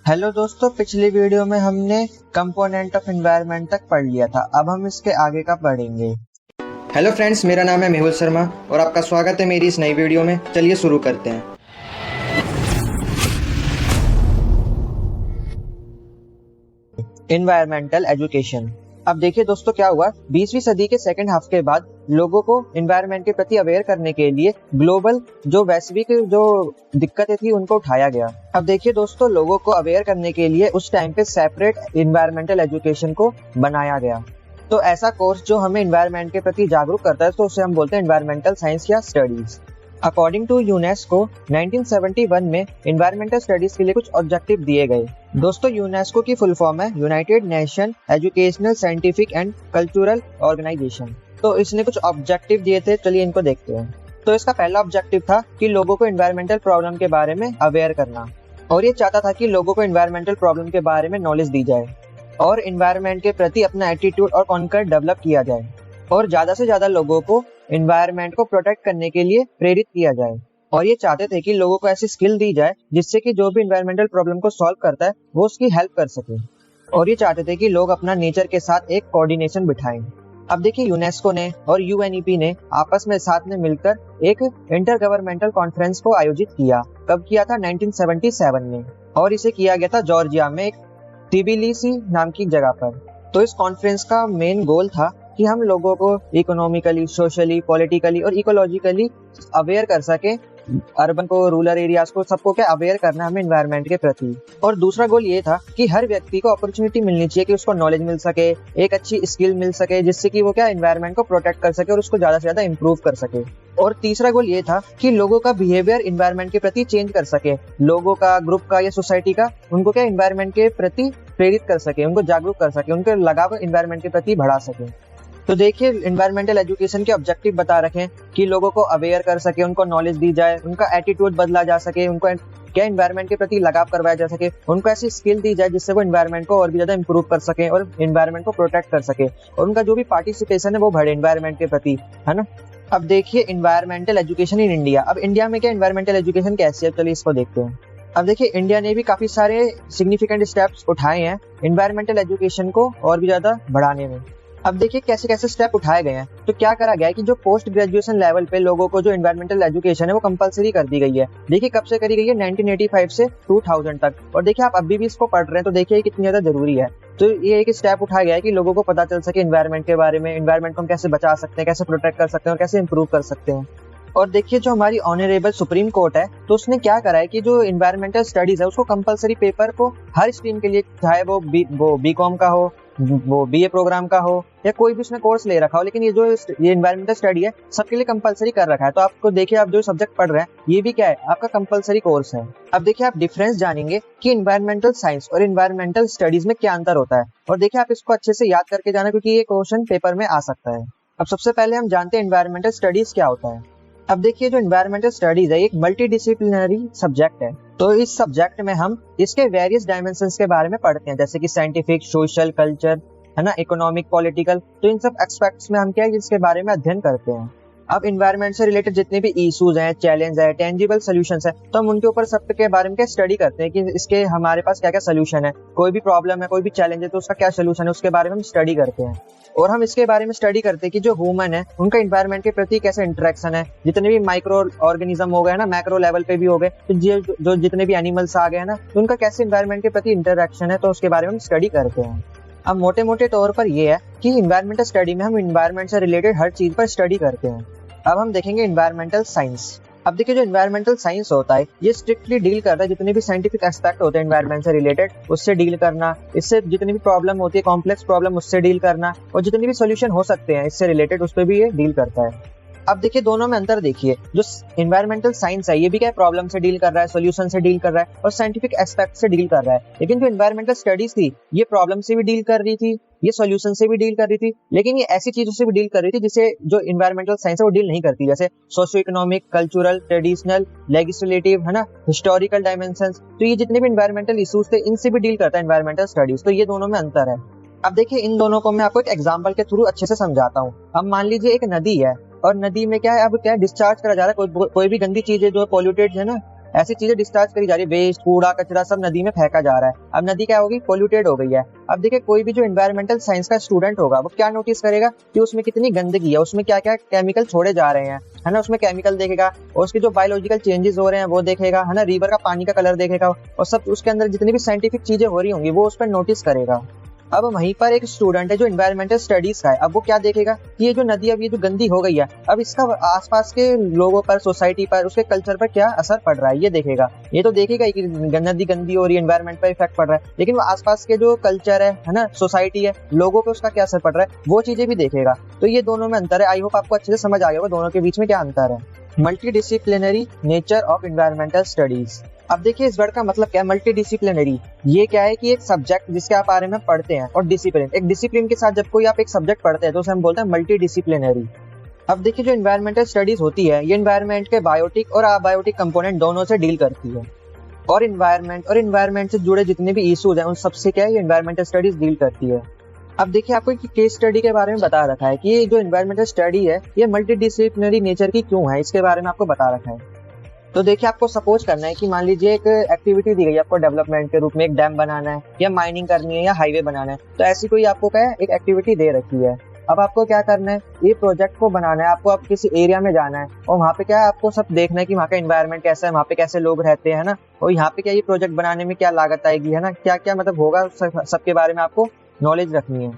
Hello दोस्तों, पिछली video में हमने कंपोनेंट ऑफ एनवायरनमेंट तक पढ़ लिया था। अब हम इसके आगे का पढ़ेंगे। हेलो फ्रेंड्स, मेरा नाम है मेहुल शर्मा और आपका स्वागत है मेरी इस नई वीडियो में। चलिए शुरू करते हैं। Environmental education. अब देखिए दोस्तों, क्या हुआ 20वीं सदी के सेकंड हाफ के बाद लोगों को एनवायरनमेंट के प्रति अवेयर करने के लिए ग्लोबल जो वैश्विक जो दिक्कतें थी उनको उठाया गया। अब देखिए दोस्तों, लोगों को अवेयर करने के लिए उस टाइम पे सेपरेट एनवायरमेंटल एजुकेशन को बनाया गया। तो ऐसा कोर्स जो हमें एनवायरनमेंट के प्रति जागरूक करता है तो उसे हम बोलते हैं एनवायरमेंटल साइंस या स्टडीज। अकॉर्डिंग टू यूनेस्को 1971 में एनवायरमेंटल स्टडीज के लिए कुछ ऑब्जेक्टिव दिए गए। दोस्तों, यूनेस्को की फुल फॉर्म है United Nation Educational Scientific and Cultural Organisation. तो इसने कुछ ऑब्जेक्टिव दिए थे, चलिए इनको देखते हैं। तो इसका पहला ऑब्जेक्टिव था कि लोगों को एनवायरमेंटल प्रॉब्लम के बारे में अवेयर करना, और ये चाहता था कि लोगों को एनवायरमेंटल प्रॉब्लम के बारे में नॉलेज दी जाए और एनवायरमेंट के प्रति अपना एटीट्यूड और कॉन्सेप्ट डेवलप किया जाए, और ज्यादा से ज्यादा लोगों को एनवायरमेंट को प्रोटेक्ट करने के लिए प्रेरित किया जाए। और ये चाहते थे कि लोगों को ऐसी स्किल दी जाए जिससे कि जो भी एनवायरमेंटल प्रॉब्लम को सॉल्व करता है वो उसकी हेल्प कर सके। और ये चाहते थे कि लोग अपना नेचर के साथ एक कोऑर्डिनेशन बिठाएं। अब देखिए, यूनेस्को ने और यूएनईपी ने आपस में साथ में मिलकर एक इंटर गवर्नमेंटल कॉन्फ्रेंस को आयोजित किया। कब किया था? 1977 में, और इसे किया गया था जॉर्जिया में एक तिबिलिसी नाम की जगह पर। तो इस कॉन्फ्रेंस का मेन गोल था कि हम लोगों को इकोनॉमिकली, सोशली, पॉलिटिकली और इकोलॉजिकली अवेयर कर सके। अर्बन को, रूरल एरियाज को, सबको क्या अवेयर करना हमें एनवायरनमेंट के प्रति। और दूसरा गोल ये था कि हर व्यक्ति को अपॉर्चुनिटी मिलनी चाहिए कि उसको नॉलेज मिल सके, एक अच्छी स्किल मिल सके जिससे कि वो क्या एनवायरनमेंट को प्रोटेक्ट कर सके और उसको ज्यादा से ज्यादा इंप्रूव कर सके। और तीसरा गोल ये था कि लोगों का बिहेवियर एनवायरनमेंट के प्रति चेंज कर सके, लोगों का, ग्रुप का या सोसाइटी का, उनको क्या एनवायरनमेंट के प्रति प्रेरित कर सके, उनको जागरूक कर सके, उनके लगाव एनवायरनमेंट के प्रति बढ़ा सके। तो देखिए, एनवायरमेंटल एजुकेशन के ऑब्जेक्टिव बता रखे हैं कि लोगों को अवेयर कर सके, उनको नॉलेज दी जाए, उनका एटीट्यूड बदला जा सके, उनको क्या एनवायरनमेंट के प्रति लगाव करवाया जा सके, उनको ऐसी स्किल दी जाए जिससे वो एनवायरनमेंट को और भी ज्यादा इंप्रूव कर सके और एनवायरनमेंट को प्रोटेक्ट कर सके, और उनका जो भी पार्टिसिपेशन है वो बढ़े एनवायरनमेंट के प्रति, है ना। अब देखिए, एनवायरमेंटल एजुकेशन इन इंडिया। अब इंडिया में क्या एनवायरमेंटल एजुकेशन कैसी है, चलिए इसको देखते हैं। अब देखिए, इंडिया ने भी काफी सारे सिग्निफिकेंट स्टेप्स उठाए हैं एनवायरमेंटल एजुकेशन को और भी ज्यादा बढ़ाने में। अब देखिए कैसे कैसे स्टेप उठाए गए हैं। तो क्या करा गया है कि जो पोस्ट ग्रेजुएशन लेवल पे लोगों को जो एनवायरमेंटल एजुकेशन है वो कंपलसरी कर दी गई है। देखिए कब से करी गई है? 1985 से 2000 तक। और देखिए, आप अभी भी इसको पढ़ रहे हैं तो देखिए कितनी ज्यादा जरूरी है। तो ये एक स्टेप उठाया गया है कि लोगों को पता चल सके एनवायरमेंट के बारे में, एनवायरमेंट को हम कैसे बचा सकते हैं, कैसे प्रोटेक्ट कर सकते हैं और कैसे इंप्रूव कर सकते हैं। और देखिए, जो हमारी ऑनरेबल सुप्रीम कोर्ट है तो उसने क्या करा है कि जो एनवायरमेंटल स्टडीज है उसको कंपलसरी पेपर को हर स्ट्रीम के लिए, चाहे वो बीकॉम का हो, वो बीए प्रोग्राम का हो, या कोई भी उसने कोर्स ले रखा हो, लेकिन ये एनवायरमेंटल स्टडी है सबके लिए कंपलसरी कर रखा है। तो आपको देखिए, आप जो सब्जेक्ट पढ़ रहे हैं ये भी क्या है? आपका कंपलसरी कोर्स है। अब देखिए, आप डिफरेंस जानेंगे कि एनवायरमेंटल साइंस और एनवायरमेंटल स्टडीज में क्या अंतर होता है। और देखिए, आप इसको अच्छे से याद करके जाना क्योंकि ये क्वेश्चन पेपर में आ सकता है। अब सबसे पहले हम जानते हैं एनवायरमेंटल स्टडीज क्या होता है। अब देखिए, जो एनवायरमेंटल स्टडीज है एक मल्टी डिसिप्लिनरी सब्जेक्ट है। तो इस सब्जेक्ट में हम इसके वेरियस डायमेंशंस के बारे में पढ़ते हैं, जैसे कि साइंटिफिक, सोशल, कल्चर, है ना, इकोनॉमिक, पॉलिटिकल। तो इन सब एस्पेक्ट्स में हम क्या है इसके बारे में अध्ययन करते हैं। अब एनवायरमेंट से रिलेटेड जितने भी इश्यूज हैं, चैलेंज है, टेंजिबल सॉल्यूशंस है, तो हम उनके ऊपर सब के बारे में क्या स्टडी करते हैं कि इसके हमारे पास क्या क्या सोल्यूशन है। कोई भी प्रॉब्लम है, कोई भी चैलेंज है तो उसका क्या सोल्यूशन है, उसके बारे में हम स्टडी करते हैं। और हम इसके बारे में स्टडी करते हैं कि जो ह्यूमन है उनका एनवायरमेंट के प्रति कैसे इंटरेक्शन है। जितने भी माइक्रो ऑर्गेनिज्म हो गए ना, मैक्रो लेवल पे भी हो गए, तो जो जितने भी एनिमल्स आ गए ना, तो उनका कैसे एनवायरमेंट के प्रति इंटरेक्शन है, तो उसके बारे में हम स्टडी करते हैं। अब मोटे मोटे तौर पर ये है कि एनवायरमेंटल स्टडी में हम एनवायरमेंट से रिलेटेड हर चीज पर स्टडी करते हैं। अब हम देखेंगे एनवायरमेंटल साइंस। अब देखिए, जो एनवायरमेंटल साइंस होता है ये स्ट्रिक्टली डील करता है जितने भी साइंटिफिक एस्पेक्ट होते हैं एनवायरमेंट से रिलेटेड, उससे डील करना, इससे जितनी भी प्रॉब्लम होती है, कॉम्प्लेक्स प्रॉब्लम, उससे डील करना, और जितने भी सोल्यूशन हो सकते हैं इससे रिलेटेड उस पर भी ये डील करता है। अब देखिए, दोनों में अंतर देखिए। जो एनवायरमेंटल साइंस है ये भी क्या प्रॉब्लम से डील कर रहा है, सोल्यूशन से डील कर रहा है और साइंटिफिक एस्पेक्ट से डील कर रहा है। लेकिन जो एनवायरमेंटल स्टडीज थी ये प्रॉब्लम से भी डील कर रही थी, ये सोल्यूशन से भी डील कर रही थी, लेकिन ये ऐसी चीजों से भी डील कर रही थी जिसे जो एनवायरमेंटल साइंस है वो डील नहीं करती, जैसे socio economic, cultural, traditional, legislative, है ना, हिस्टोरिकल डायमेंशंस। तो ये जितने भी एनवायरमेंटल इश्यूज थे इनसे भी डील करता है एनवायरमेंटल स्टडीज। तो ये दोनों में अंतर है। अब देखिए, इन दोनों को मैं आपको एक एग्जाम्पल के थ्रू अच्छे से समझाता हूँ। अब मान लीजिए एक नदी है और नदी में क्या है, अब क्या डिस्चार्ज करा जा रहा है, कोई भी गंदी चीज है जो पॉल्यूटेड है ना, ऐसी चीजें डिस्चार्ज करी जा रही है, वेस्ट कूड़ा कचरा सब नदी में फेंका जा रहा है। अब नदी क्या होगी, पोल्यूटेड हो गई है। अब देखिए कोई भी जो एनवायरमेंटल साइंस का स्टूडेंट होगा वो क्या नोटिस करेगा कि उसमें कितनी गंदगी है, उसमें क्या क्या केमिकल छोड़े जा रहे हैं, है ना। उसमें केमिकल देखेगा और उसके जो बायोलॉजिकल चेंजेस हो रहे हैं वो देखेगा, है ना। रिवर का पानी का कलर देखेगा और सब उसके अंदर जितनी भी साइंटिफिक चीजें हो रही होंगी वो उस पर नोटिस करेगा। अब वहीं पर एक स्टूडेंट है जो एनवायरमेंटल स्टडीज का है, अब वो क्या देखेगा कि ये जो नदी अब ये जो गंदी हो गई है, अब इसका आसपास के लोगों पर, सोसाइटी पर, उसके कल्चर पर क्या असर पड़ रहा है ये देखेगा। ये तो देखेगा कि नदी गंदी हो रही है, एनवायरमेंट पर इफेक्ट पड़ रहा है, लेकिन वो आसपास के जो कल्चर है ना, सोसाइटी है, लोगों पे उसका क्या असर पड़ रहा है वो चीजें भी देखेगा। तो ये दोनों में अंतर है। आई होप आपको अच्छे से समझ आ गया होगा दोनों के बीच में क्या अंतर है। Multidisciplinary nature of environmental studies. अब देखिए इस वर्ड का मतलब क्या है, मल्टीडिसिप्लिनरी। ये क्या है कि एक सब्जेक्ट जिसके आप बारे में पढ़ते हैं, और डिसिप्लिन, एक डिसिप्लिन के साथ जब कोई आप एक सब्जेक्ट पढ़ते हैं तो उसे हम बोलते हैं मल्टीडिसिप्लिनरी। अब देखिए जो एनवायरमेंटल स्टडीज होती है ये एनवायरमेंट के बायोटिक और अबायोटिक कंपोनेंट दोनों से डील करती है, और एनवायरमेंट से जुड़े जितने भी इश्यूज हैं उन सबसे क्या है ये एनवायरमेंटल स्टडीज डील करती है। अब देखिए आपको एक केस स्टडी के बारे में बता रखा है कि ये जो एनवायरमेंटल स्टडी है ये मल्टीडिसिप्लिनरी नेचर की क्यों है, इसके बारे में आपको बता रखा है। तो देखिए आपको सपोज करना है कि मान लीजिए एक एक्टिविटी दी गई है आपको डेवलपमेंट के रूप में, एक डैम बनाना है या माइनिंग करनी है या हाईवे बनाना है, तो ऐसी कोई आपको क्या है एक एक्टिविटी दे रखी है। अब आपको क्या करना है, ये प्रोजेक्ट को बनाना है, आपको अब किसी एरिया में जाना है और वहाँ पे क्या है आपको सब देखना है कि वहाँ का एनवायरनमेंट कैसा है, वहाँ पे कैसे लोग रहते हैं ना, और यहाँ पे क्या ये प्रोजेक्ट बनाने में क्या लागत आएगी, है ना, क्या क्या मतलब होगा, सबके बारे में आपको नॉलेज रखनी है।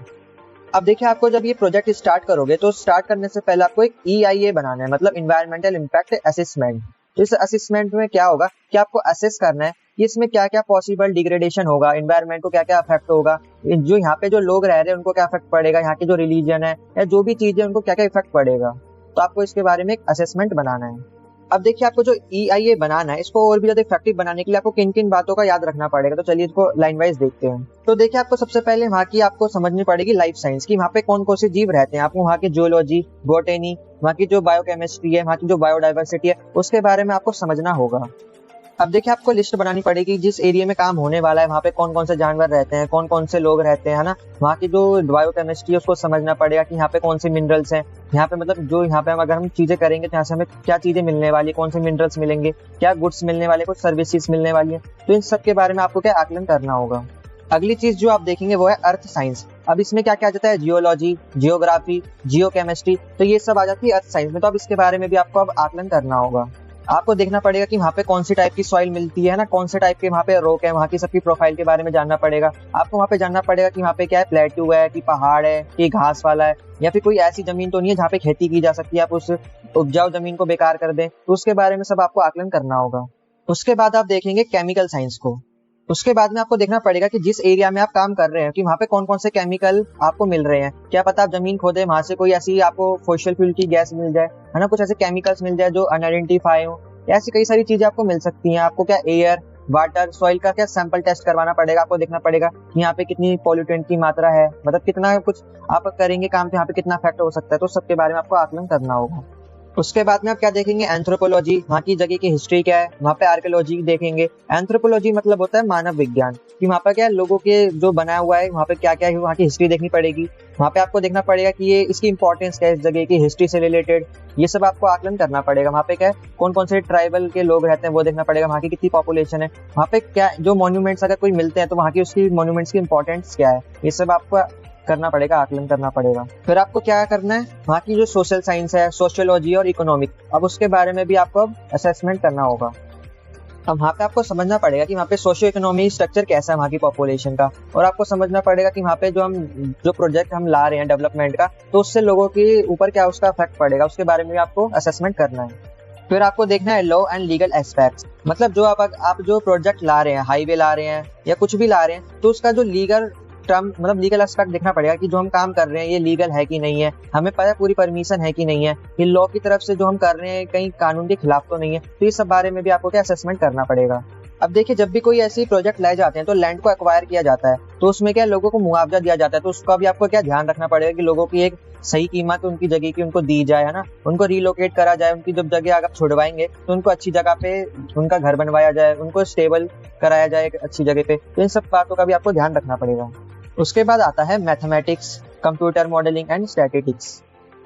अब देखिए आपको जब ये प्रोजेक्ट स्टार्ट करोगे तो स्टार्ट करने से पहले आपको एक EIA बनाना है, मतलब इन्वायरमेंटल इम्पैक्ट असेसमेंट। तो इस असेसमेंट में क्या होगा कि आपको असेस करना है कि इसमें क्या क्या पॉसिबल डिग्रेडेशन होगा, एनवायरनमेंट को क्या क्या अफेक्ट होगा, जो यहाँ पे जो लोग रह रहे हैं उनको क्या अफेक्ट पड़ेगा, यहाँ की जो रिलीजन है या जो भी चीजें उनको क्या क्या इफेक्ट पड़ेगा। तो आपको इसके बारे में एक असेसमेंट बनाना है। अब देखिए आपको जो EIA बनाना है इसको और भी ज्यादा इफेक्टिव बनाने के लिए आपको किन किन बातों का याद रखना पड़ेगा, तो चलिए इसको लाइन वाइज देखते हैं। तो देखिए आपको सबसे पहले वहाँ की आपको समझनी पड़ेगी लाइफ साइंस की, वहाँ पे कौन कौन से जीव रहते हैं, आपको वहाँ की जियोलॉजी, बॉटनी, वहाँ की जो बायोकेमिस्ट्री है, वहाँ की जो बायोडाइवर्सिटी है उसके बारे में आपको समझना होगा। अब देखिए आपको लिस्ट बनानी पड़ेगी जिस एरिया में काम होने वाला है वहाँ पे कौन कौन से जानवर रहते हैं, कौन कौन से लोग रहते हैं, है ना। वहाँ की जो बायोकेमिस्ट्री है उसको समझना पड़ेगा कि यहाँ पे कौन से मिनरल्स हैं, यहाँ पे मतलब जो यहाँ पे हम अगर हम चीजें करेंगे तो यहाँ से हमें क्या चीजें मिलने वाली, कौन से मिनरल्स मिलेंगे, क्या गुड्स मिलने वाले, कुछ सर्विसेज मिलने वाली है। तो इन सब के बारे में आपको क्या आकलन करना होगा। अगली चीज जो आप देखेंगे वो है अर्थ साइंस। अब इसमें क्या क्या आ जाता है, जियोलॉजी, जियोग्राफी, जियोकेमिस्ट्री, तो ये सब आ जाती है अर्थ साइंस में। तो अब इसके बारे में भी आपको अब आकलन करना होगा। आपको देखना पड़ेगा कि वहाँ पे कौन सी टाइप की सॉइल मिलती है ना, कौन से टाइप के वहाँ पे रॉक है, वहाँ की सबकी प्रोफाइल के बारे में जानना पड़ेगा। आपको वहाँ पे जानना पड़ेगा कि वहाँ पे क्या है, प्लेट्यू है कि पहाड़ है कि घास वाला है, या फिर कोई ऐसी जमीन तो नहीं है जहाँ पे खेती की जा सकती है, आप उस उपजाऊ जमीन को बेकार कर दें। तो उसके बारे में सब आपको आकलन करना होगा। उसके बाद आप देखेंगे केमिकल साइंस को। उसके बाद में आपको देखना पड़ेगा कि जिस एरिया में आप काम कर रहे हैं कि वहाँ पे कौन कौन से केमिकल आपको मिल रहे हैं। क्या पता आप जमीन खोदे वहां से कोई ऐसी आपको फॉसिल फ्यूल की गैस मिल जाए, है ना, कुछ ऐसे केमिकल्स मिल जाए जो अनआइडेंटिफाई हो। ऐसी कई सारी चीजें आपको मिल सकती हैं। आपको क्या एयर, वाटर, सॉइल का क्या सैंपल टेस्ट करवाना पड़ेगा। आपको देखना पड़ेगा कि यहाँ पे कितनी पॉल्यूटेंट की मात्रा है, मतलब कितना कुछ आप करेंगे काम तो यहाँ पे कितना इफेक्ट हो सकता है। तो सबके बारे में आपको आकलन करना होगा। उसके बाद में आप क्या देखेंगे, एंथ्रोपोलॉजी, वहाँ की जगह की हिस्ट्री क्या है। वहाँ पे आर्कियोलॉजी देखेंगे। एंथ्रोपोलॉजी मतलब होता है मानव विज्ञान, कि वहाँ पे क्या है लोगों के जो बनाया हुआ है वहाँ पे क्या क्या है, वहाँ की हिस्ट्री देखनी पड़ेगी। वहाँ पे आपको देखना पड़ेगा कि ये इसकी इंपॉर्टेंस क्या है, इस जगह की हिस्ट्री से रिलेटेड, ये सब आपको आकलन करना पड़ेगा। वहाँ पे क्या है कौन कौन से ट्राइबल के लोग रहते हैं वो देखना पड़ेगा, वहाँ की कितनी पॉपुलेशन है, वहाँ पे क्या जो मॉन्यूमेंट्स अगर कोई मिलते हैं तो वहाँ की उसकी मॉन्यूमेंट्स की इंपॉर्टेंस क्या है, ये सब आपको करना पड़ेगा, आकलन करना पड़ेगा। फिर आपको क्या करना है, वहाँ की जो सोशल साइंस है, सोशियोलॉजी और इकोनॉमिक, अब उसके बारे में भी आपको अब असेसमेंट करना होगा। अब वहाँ पे आपको समझना पड़ेगा कि वहाँ पे सोशियो इकोनॉमी स्ट्रक्चर कैसा है वहाँ की पॉपुलेशन का, और आपको समझना पड़ेगा कि वहाँ पे जो प्रोजेक्ट हम ला रहे हैं डेवलपमेंट का, तो उससे लोगों के ऊपर क्या उसका इफेक्ट पड़ेगा, उसके बारे में भी आपको असेसमेंट करना है। फिर आपको देखना है लॉ एंड लीगल एस्पेक्ट्स, मतलब जो आप जो प्रोजेक्ट ला रहे हैं, हाईवे ला रहे हैं या कुछ भी ला रहे हैं, तो उसका जो लीगल टर्म मतलब लीगल एस्पेक्ट देखना पड़ेगा कि जो हम काम कर रहे हैं ये लीगल है कि नहीं है, हमें पता है पूरी परमिशन है कि नहीं है, ये लॉ की तरफ से जो हम कर रहे हैं कहीं कानून के खिलाफ तो नहीं है। तो ये सब बारे में भी आपको क्या असेसमेंट करना पड़ेगा। अब देखिए जब भी कोई ऐसी प्रोजेक्ट लाए जाते हैं तो लैंड को एक्वायर किया जाता है, तो उसमें क्या लोगों को मुआवजा दिया जाता है, तो उसका भी आपको क्या ध्यान रखना पड़ेगा कि लोगों की एक सही कीमत उनकी जगह की उनको दी जाए, है ना, उनको रिलोकेट करा जाए, उनकी जब जगह अगर छुड़वाएंगे तो उनको अच्छी जगह पे उनका घर बनवाया जाए, उनको स्टेबल कराया जाए एक अच्छी जगह पे। तो इन सब बातों का भी आपको ध्यान रखना पड़ेगा। उसके बाद आता है mathematics, computer modelling and statistics.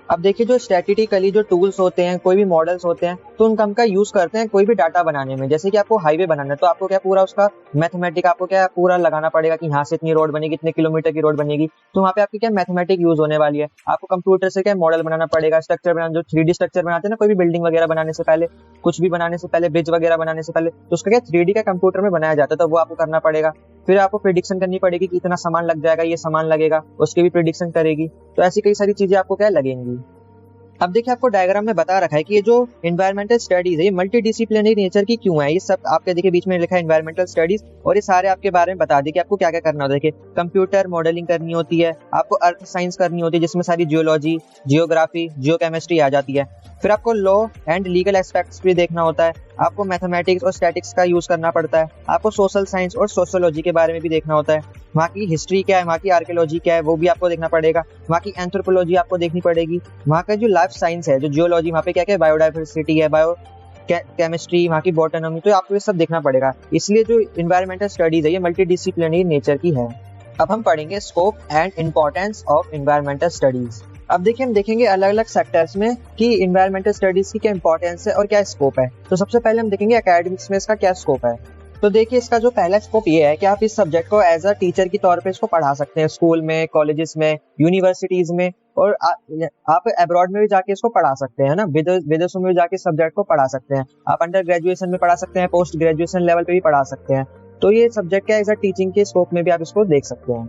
अब देखिए जो स्टैटिस्टिकली जो टूल्स होते हैं, कोई भी मॉडल्स होते हैं, तो उनका हम का यूज करते हैं कोई भी डाटा बनाने में। जैसे कि आपको हाईवे बनाना है तो आपको क्या पूरा उसका मैथमेटिक आपको क्या पूरा लगाना पड़ेगा कि यहाँ से इतनी रोड बनेगी, इतने किलोमीटर की रोड बनेगी, तो वहाँ पे आपकी क्या मैथमेटिक यूज होने वाली है। आपको कंप्यूटर से क्या मॉडल बनाना पड़ेगा, स्ट्रक्चर बनाना, जो 3D स्ट्रक्चर बनाते हैं ना कोई भी बिल्डिंग वगैरह बनाने से पहले, कुछ भी बनाने से पहले, ब्रिज वगैरह बनाने से पहले, तो उसका क्या 3D का कंप्यूटर में बनाया जाता है, तो वो आपको करना पड़ेगा। फिर आपको प्रिडिक्शन करनी पड़ेगी कि इतना सामान लग जाएगा, ये सामान लगेगा, उसकी भी प्रिडिक्शन करेगी। तो ऐसी कई सारी चीजें आपको क्या लगेंगी। अब देखिए आपको डायग्राम में बता रखा है कि ये जो एनवायरमेंटल स्टडीज है ये मल्टी डिसिप्लिनरी नेचर की क्यों है। ये सब आपके देखिए बीच में लिखा है एनवायरमेंटल स्टडीज, और ये सारे आपके बारे में बता दी कि आपको क्या क्या करना होता है। देखिए कंप्यूटर मॉडलिंग करनी होती है, आपको अर्थ साइंस करनी होती है जिसमें सारी जियोलॉजी, जियोग्राफी, जियोकेमिस्ट्री आ जाती है। फिर आपको लॉ एंड लीगल एस्पेक्ट्स भी देखना होता है, आपको मैथमेटिक्स और स्टैटिक्स का यूज करना पड़ता है, आपको सोशल साइंस और सोशियोलॉजी के बारे में भी देखना होता है, वहाँ की हिस्ट्री क्या है, वहाँ की आर्कियोलॉजी क्या है वो भी आपको देखना पड़ेगा, वहाँ की एंथ्रोपोलॉजी आपको देखनी पड़ेगी, वहाँ का जो लाइफ साइंस है, जो जियोलॉजी, वहाँ पे क्या क्या बायोडाइवर्सिटी है, बायो केमिस्ट्री, वहाँ की बॉटनी, तो आपको ये सब देखना पड़ेगा। इसलिए जो इन्वायरमेंटल स्टडीज है ये मल्टी डिसिप्लिनरी नेचर की है। अब हम पढ़ेंगे scope and importance of environmental studies. अब देखिए हम देखेंगे अलग अलग सेक्टर्स में कि इन्वायरमेंटल स्टडीज की क्या इंपॉर्टेंस है और क्या स्कोप है। तो सबसे पहले हम देखेंगे एकेडमिक्स में इसका क्या स्कोप है। तो देखिए इसका जो पहला स्कोप ये है कि आप इस सब्जेक्ट को एज अ टीचर के तौर पे इसको पढ़ा सकते हैं, स्कूल में, कॉलेजेस में, यूनिवर्सिटीज में, और आप अब्रॉड में भी जाके इसको पढ़ा सकते हैं ना, विदेशों में भी जाके सब्जेक्ट को पढ़ा सकते हैं। आप अंडर ग्रेजुएशन में पढ़ा सकते हैं, पोस्ट ग्रेजुएशन लेवल पे भी पढ़ा सकते हैं। तो ये सब्जेक्ट क्या एज अ टीचिंग के स्कोप में भी आप इसको देख सकते हैं।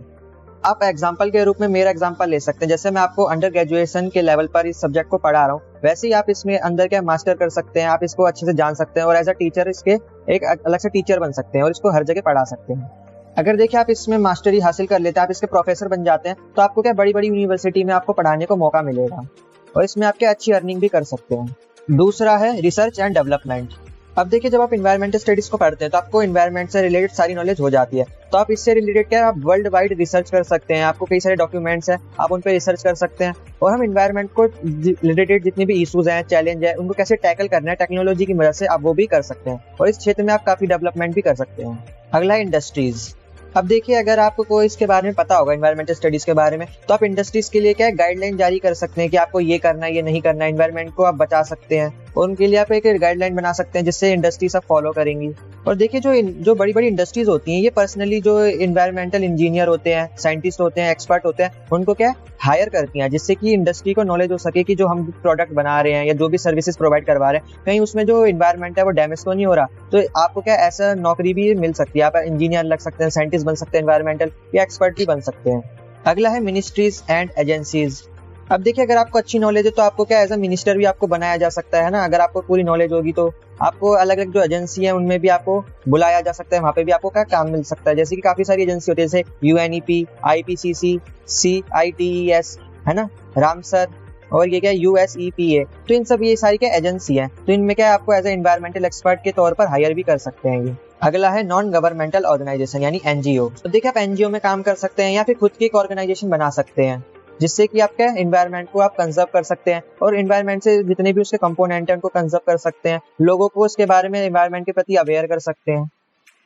आप एग्जाम्पल के रूप में मेरा एग्जाम्पल ले सकते हैं। जैसे मैं आपको अंडर ग्रेजुएशन के लेवल पर इस सब्जेक्ट को पढ़ा रहा हूँ, वैसे ही आप इसमें अंदर क्या मास्टर कर सकते हैं, आप इसको अच्छे से जान सकते हैं और एज अ टीचर इसके एक अलग से टीचर बन सकते हैं और इसको हर जगह पढ़ा सकते हैं। अगर देखिए आप इसमें मास्टरी हासिल कर लेते हैं, आप इसके प्रोफेसर बन जाते हैं, तो आपको क्या बड़ी बड़ी यूनिवर्सिटी में आपको पढ़ाने को मौका मिलेगा और इसमें आप क्या अच्छी अर्निंग भी कर सकते हैं। दूसरा है रिसर्च एंड डेवलपमेंट। अब देखिए जब आप इन्वायरमेंटल स्टडीज को पढ़ते हैं तो आपको इन्वायरमेंट से रिलेटेड सारी नॉलेज हो जाती है, तो आप इससे रिलेटेड क्या आप वर्ल्ड वाइड रिसर्च कर सकते हैं। आपको कई सारे डॉक्यूमेंट्स हैं, आप उन पर रिसर्च कर सकते हैं और हम इन्वायरमेंट को रिलेटेड जितने भी इश्यूज हैं, चैलेंज है, उनको कैसे टैकल करना है टेक्नोलॉजी की मदद से, आप वो भी कर सकते हैं और इस क्षेत्र में आप काफी डेवलपमेंट भी कर सकते हैं। अगला है इंडस्ट्रीज। अब देखिए अगर आपको कोई इसके बारे में पता होगा इन्वायरमेंटल स्टडीज के बारे में, तो आप इंडस्ट्रीज के लिए क्या गाइडलाइन जारी कर सकते हैं कि आपको ये करना है, ये नहीं करना है, इन्वायरमेंट को आप बचा सकते हैं और उनके लिए आप एक गाइडलाइन बना सकते हैं जिससे इंडस्ट्री सब फॉलो करेंगी। और देखिए जो बड़ी बड़ी इंडस्ट्रीज होती हैं ये पर्सनली जो इन्वायरमेंटल इंजीनियर होते हैं, साइंटिस्ट होते हैं, एक्सपर्ट होते हैं, उनको क्या हायर करती हैं जिससे कि इंडस्ट्री को नॉलेज हो सके कि जो हम प्रोडक्ट बना रहे हैं या जो भी सर्विसेज प्रोवाइड करवा रहे हैं कहीं उसमें जो इन्वायरमेंट है वो डैमेज तो नहीं हो रहा। तो आपको क्या ऐसा नौकरी भी मिल सकती है, आप इंजीनियर लग सकते हैं, साइंटिस्ट बन सकते हैं, इन्वायरमेंटल या एक्सपर्ट भी बन सकते हैं। अगला है मिनिस्ट्रीज एंड एजेंसीज। अब देखिए अगर आपको अच्छी नॉलेज है तो आपको क्या एज अ मिनिस्टर भी आपको बनाया जा सकता है ना। अगर आपको पूरी नॉलेज होगी तो आपको अलग अलग जो एजेंसी है उनमें भी आपको बुलाया जा सकता है, वहाँ पे भी आपको क्या काम मिल सकता है। जैसे कि काफी सारी एजेंसी होती है जैसे UNEP, IPCC, CITES है ना, रामसर और ये क्या USEPA। तो इन सब ये सारी क्या एजेंसी है, तो इनमें क्या आपको एज ए एनवायरमेंटल एक्सपर्ट के तौर पर हायर भी कर सकते हैं ये। अगला है नॉन गवर्नमेंटल ऑर्गेनाइजेशन यानी NGO। तो देखिए आप NGO में काम कर सकते हैं या फिर खुद की एक ऑर्गेनाइजेशन बना सकते हैं जिससे कि आप क्या एनवायरनमेंट को आप कंजर्व कर सकते हैं और एनवायरनमेंट से जितने भी उसके कंपोनेंट हैं उनको कंजर्व कर सकते हैं, लोगों को उसके बारे में एनवायरनमेंट के प्रति अवेयर कर सकते हैं।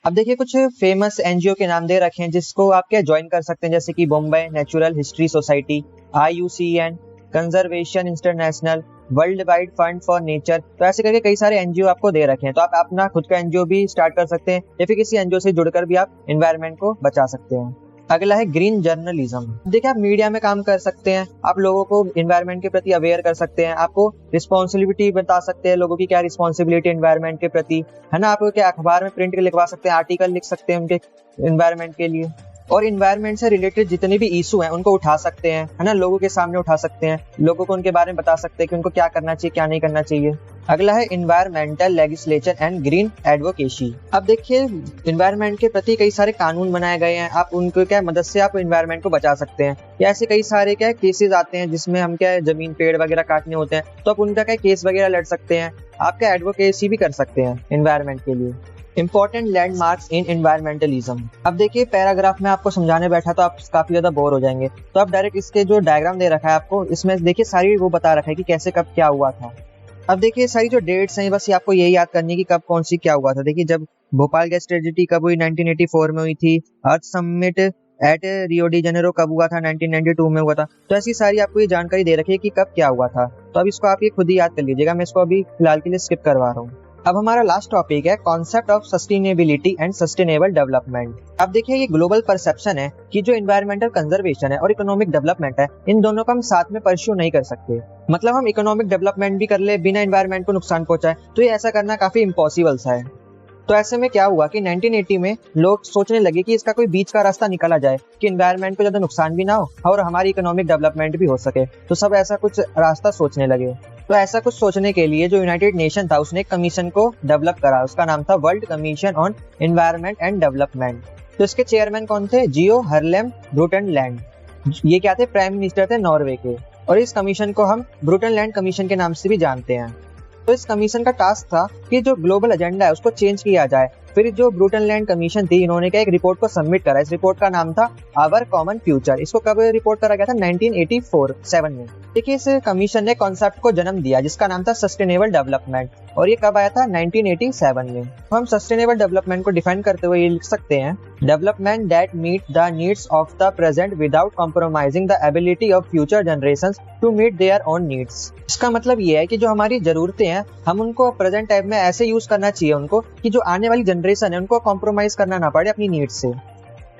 अब देखिए कुछ फेमस NGO के नाम दे रखे हैं जिसको आप क्या ज्वाइन कर सकते हैं, जैसे कि Bombay natural history society, IUCN, conservation international, world wide fund for nature. तो ऐसे करके कई सारे NGO आपको दे रखे हैं, तो आप अपना खुद का NGO भी स्टार्ट कर सकते हैं या फिर किसी NGO से जुड़कर भी आप एनवायरनमेंट को बचा सकते हैं। अगला है ग्रीन जर्नलिज्म। देखिए आप मीडिया में काम कर सकते हैं, आप लोगों को एनवायरनमेंट के प्रति अवेयर कर सकते हैं, आपको रिस्पॉन्सिबिलिटी बता सकते हैं लोगों की क्या रिस्पॉन्सिबिलिटी एनवायरनमेंट के प्रति है ना। आप क्या अखबार में प्रिंट लिखवा सकते हैं, आर्टिकल लिख सकते हैं उनके एनवायरनमेंट के लिए और इन्वायरमेंट से रिलेटेड जितने भी इशू हैं उनको उठा सकते हैं है ना, लोगों के सामने उठा सकते हैं, लोगों को उनके बारे में बता सकते हैं कि उनको क्या करना चाहिए क्या नहीं करना चाहिए। अगला है environmental legislature and green advocacy. अब देखिए इन्वायरमेंट के प्रति कई सारे कानून बनाए गए हैं, आप उनको क्या मदद से आप इन्वायरमेंट को बचा सकते हैं। या ऐसे कई सारे क्या केसेस आते हैं जिसमें हम क्या जमीन पेड़ वगैरह काटने होते हैं, तो आप उनका क्या केस वगैरह लड़ सकते हैं, आप क्या एडवोकेसी भी कर सकते हैं इन्वायरमेंट के लिए। इंपॉर्टेंट लैंडमार्क्स इन एनवायरमेंटलिज्म। अब देखिए पैराग्राफ में आपको समझाने बैठा तो आप काफी ज्यादा बोर हो जाएंगे, तो आप डायरेक्ट इसके जो डायग्राम दे रखा है आपको, इसमें देखिए सारी वो बता रखा है कि कैसे कब क्या हुआ था। अब देखिए सारी जो डेट्स हैं बस ये आपको यही याद करनी है कि कब कौन सी क्या हुआ था। देखिए जब भोपाल गैस ट्रेजेडी कब हुई, 1984 में हुई थी। Earth summit at Rio de Janeiro कब हुआ था, 1992 में हुआ था। तो ऐसी सारी आपको ये जानकारी दे रखी है कि कब क्या हुआ था। तो अब इसको आप ये खुद ही याद कर लीजिएगा, मैं इसको अभी फिलहाल के लिए स्किप करवा रहा हूँ। अब हमारा लास्ट टॉपिक है concept of sustainability and sustainable development. अब देखिए ये ग्लोबल परसेप्शन है कि जो एनवायरमेंटल कंजर्वेशन है और इकोनॉमिक डेवलपमेंट है, इन दोनों को हम साथ में परस्यू नहीं कर सकते। मतलब हम इकोनॉमिक डेवलपमेंट भी कर ले बिना एनवायरमेंट को नुकसान पहुंचाए, तो ये ऐसा करना काफी इम्पॉसिबल सा है। तो ऐसे में क्या हुआ कि 1980 में लोग सोचने लगे कि इसका कोई बीच का रास्ता निकाला जाए कि एनवायरमेंट को ज्यादा नुकसान भी ना हो और हमारी इकोनॉमिक डेवलपमेंट भी हो सके। तो सब ऐसा कुछ रास्ता सोचने लगे। तो ऐसा कुछ सोचने के लिए जो यूनाइटेड नेशन था उसने एक कमीशन को डेवलप करा, उसका नाम था world commission on environment and development. तो इसके चेयरमैन कौन थे? जियो हरलेम ब्रुटनलैंड। ये क्या थे? प्राइम मिनिस्टर थे नॉर्वे के। और इस कमीशन को हम ब्रुटनलैंड कमीशन के नाम से भी जानते हैं। तो इस कमीशन का टास्क था कि जो ग्लोबल एजेंडा है उसको चेंज किया जाए। फिर जो ब्रुटनलैंड कमीशन थी, इन्होंने क्या एक रिपोर्ट को सबमिट करा। इस रिपोर्ट का नाम था आवर कॉमन फ्यूचर। इसको कब रिपोर्ट करा गया था? 1984-7 में। देखिए इस कमीशन ने कॉन्सेप्ट को जन्म दिया जिसका नाम था सस्टेनेबल डेवलपमेंट, और ये कब आया था? 1987 में। तो हम सस्टेनेबल डेवलपमेंट को डिफाइन करते हुए ये लिख सकते हैं, development that meet the needs of the present without compromising the ability of future generations to meet their own needs. इसका मतलब ये है कि जो हमारी जरूरतें हैं हम उनको प्रेजेंट टाइम में ऐसे यूज करना चाहिए उनको कि जो आने वाली जनरेशन है उनको कॉम्प्रोमाइज करना ना पड़े अपनी नीड्स से।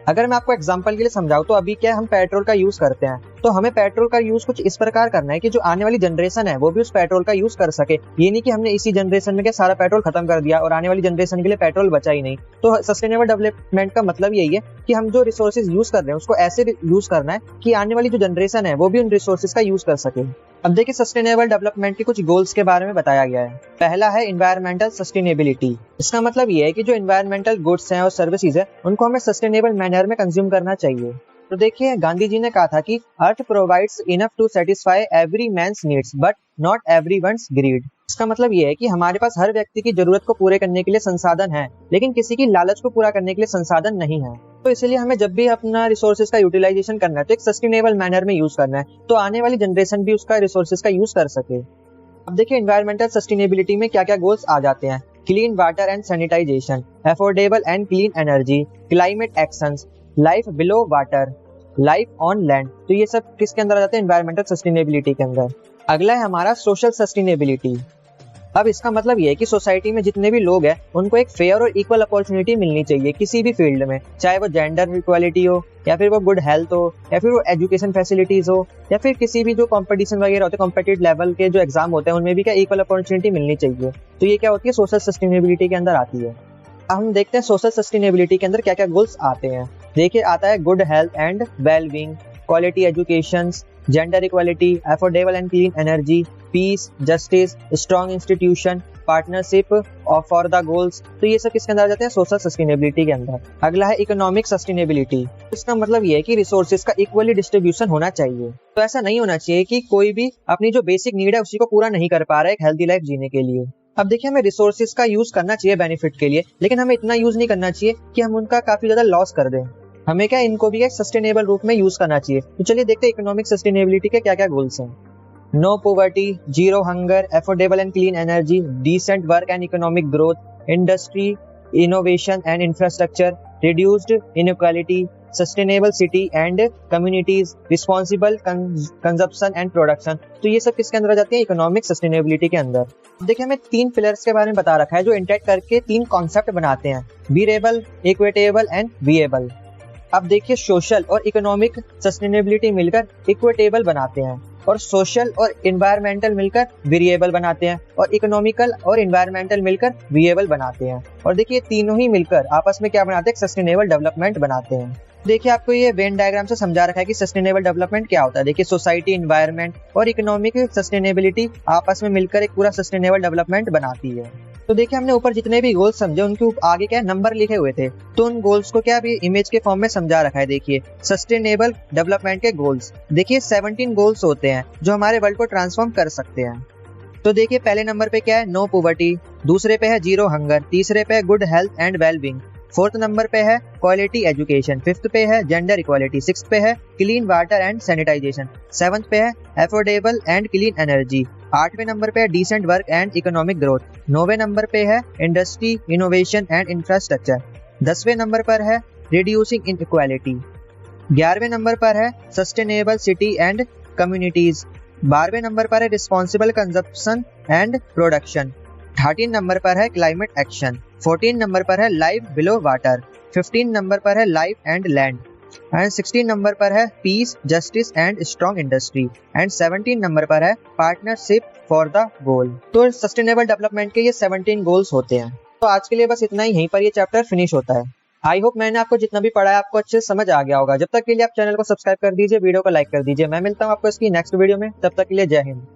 अगर मैं आपको एग्जांपल के लिए समझाऊं तो अभी क्या हम पेट्रोल का यूज करते हैं, तो हमें पेट्रोल का यूज कुछ इस प्रकार करना है कि जो आने वाली जनरेशन है वो भी उस पेट्रोल का यूज कर सके। ये नहीं कि हमने इसी जनरेशन में क्या सारा पेट्रोल खत्म कर दिया और आने वाली जनरेशन के लिए पेट्रोल बचा ही नहीं। तो सस्टेनेबल डेवलपमेंट का मतलब यही है कि हम जो रिसोर्सेज यूज कर रहे हैं उसको ऐसे यूज करना है कि आने वाली जो जनरेशन है वो भी उन रिसोर्सेज का यूज कर सके। अब देखिए सस्टेनेबल डेवलपमेंट के कुछ गोल्स के बारे में बताया गया है। पहला है एनवायरमेंटल सस्टेनेबिलिटी। इसका मतलब ये है कि जो एनवायरमेंटल गुड्स हैं और सर्विसेज है उनको हमें सस्टेनेबल मैनर में कंज्यूम करना चाहिए। तो देखिए गांधी जी ने कहा था कि earth provides enough to satisfy every man's needs but not everyone's greed. इसका मतलब ये है कि हमारे पास हर व्यक्ति की जरूरत को पूरे करने के लिए संसाधन है, लेकिन किसी की लालच को पूरा करने के लिए संसाधन नहीं है। तो इसलिए हमें जब भी अपना रिसोर्सेज का यूटिलाइजेशन करना है तो एक सस्टेनेबल मैनर में यूज करना है, तो आने वाली जनरेशन भी उसका रिसोर्सेज का यूज कर सके। अब देखिए एनवायरमेंटल सस्टेनेबिलिटी में क्या क्या गोल्स आ जाते हैं। Clean water and sanitisation, affordable and clean energy, climate actions, life below water, life on land. तो ये सब किसके अंदर आ जाते हैं? एनवायरमेंटल सस्टेनेबिलिटी के अंदर। अगला है हमारा सोशल सस्टेनेबिलिटी। अब इसका मतलब ये है कि सोसाइटी में जितने भी लोग हैं उनको एक फेयर और इक्वल अपॉर्चुनिटी मिलनी चाहिए किसी भी फील्ड में, चाहे वो जेंडर इक्वालिटी हो या फिर वो गुड हेल्थ हो या फिर वो एजुकेशन फैसिलिटीज हो या फिर किसी भी जो कंपटीशन वगैरह होते हैं, कॉम्पिटिटिव लेवल के जो एग्जाम होते हैं उनमें भी क्या इक्वल अपॉर्चुनिटी मिलनी चाहिए। तो ये क्या होती है? सोशल सस्टेनेबिलिटी के अंदर आती है। हम देखते हैं सोशल सस्टेनेबिलिटी के अंदर क्या क्या गोल्स आते हैं। देखिए आता है good health and well being, quality education, gender equality, affordable and clean energy, peace, justice, strong institution, partnership for the goals. तो ये सब किसके अंदर आ जाते हैं? सोशल सस्टेनेबिलिटी के अंदर। अगला है इकोनॉमिक सस्टेनेबिलिटी। इसका मतलब ये है कि रिसोर्सेज का इक्वली डिस्ट्रीब्यूशन होना चाहिए। तो ऐसा नहीं होना चाहिए कि कोई भी अपनी जो बेसिक नीड है उसी को पूरा नहीं कर पा रहा है एक हेल्दी लाइफ जीने के लिए। अब देखिए हमें रिसोर्सेज का यूज करना चाहिए बेनिफिट के लिए, लेकिन हमें इतना यूज नहीं करना चाहिए कि हम उनका काफी ज्यादा लॉस कर दें। हमें क्या इनको भी एक सस्टेनेबल रूप में यूज करना चाहिए। तो चलिए देखते हैं इकोनॉमिक सस्टेनेबिलिटी के क्या क्या गोल्स हैं। No poverty, zero hunger, affordable and clean energy, decent work and economic growth, industry, innovation and infrastructure, reduced inequality, sustainable city and communities, responsible consumption and production. तो ये सब किसके अंदर आ जाती है? इकोनॉमिक सस्टेनेबिलिटी के अंदर। देखिए हमें 3 पिलर्स के बारे में बता रखा है जो इंटरेक्ट करके 3 कॉन्सेप्ट बनाते हैं, ड्यूरेबल, इक्विटेबल एंड विएबल। अब देखिए सोशल और इकोनॉमिक सस्टेनेबिलिटी मिलकर इक्विटेबल बनाते हैं और सोशल और एनवायरमेंटल मिलकर वेरिएबल बनाते हैं और इकोनॉमिकल और एनवायरमेंटल मिलकर विएबल बनाते हैं। और देखिए तीनों ही मिलकर आपस में क्या बनाते हैं? सस्टेनेबल डेवलपमेंट बनाते हैं। देखिए आपको ये वेन डायग्राम से समझा रखा है कि सस्टेनेबल डेवलपमेंट क्या होता है। देखिए सोसाइटी, एनवायरमेंट और इकोनॉमिक सस्टेनेबिलिटी आपस में मिलकर एक पूरा सस्टेनेबल डेवलपमेंट बनाती है। तो देखिए हमने ऊपर जितने भी गोल्स समझे उनके आगे क्या नंबर लिखे हुए थे, तो उन गोल्स को क्या अभी इमेज के फॉर्म में समझा रखा है। देखिए सस्टेनेबल डेवलपमेंट के गोल्स, देखिए 17 गोल्स होते हैं जो हमारे वर्ल्ड को ट्रांसफॉर्म कर सकते हैं। तो देखिए पहले नंबर पे क्या है? नो पॉवर्टी, दूसरे पे है जीरो हंगर, तीसरे पे है good health and well being, 4th number पे है क्वालिटी एजुकेशन, 5th पे है जेंडर इक्वालिटी, 6th पे है clean water and sanitisation, 7th पे है अफोर्डेबल एंड क्लीन एनर्जी, 8वें नंबर पे है decent work and economic growth, 9वें नंबर पे है इंडस्ट्री, इनोवेशन एंड इंफ्रास्ट्रक्चर, 10वें नंबर पर है रिड्यूसिंग इनइक्वालिटी। 11वें नंबर पर है सस्टेनेबल सिटी एंड कम्युनिटीज। 12वें नंबर पर है responsible consumption and production. 13 number पर है क्लाइमेट एक्शन। 14 नंबर पर है लाइफ बिलो वाटर। 15 नंबर पर है life and land and 16 number पर है piece justice and strong industry and 17 number पर है पार्टनरशिप फॉर द गोल। तो सस्टेनेबल डेवलपमेंट के ये 17 गोल्स होते हैं। तो आज के लिए बस इतना ही, यहीं पर ये चैप्टर फिनिश होता है। आई होप मैंने आपको जितना भी पढ़ा है आपको अच्छे से समझ आ गया होगा। जब तक के लिए आप चैनल को सब्सक्राइब कर दीजिए, वीडियो को लाइक कर दीजिए। मैं मिलता हूँ आपको इसकी नेक्स्ट वीडियो में, तब तक के लिए जय हिंद।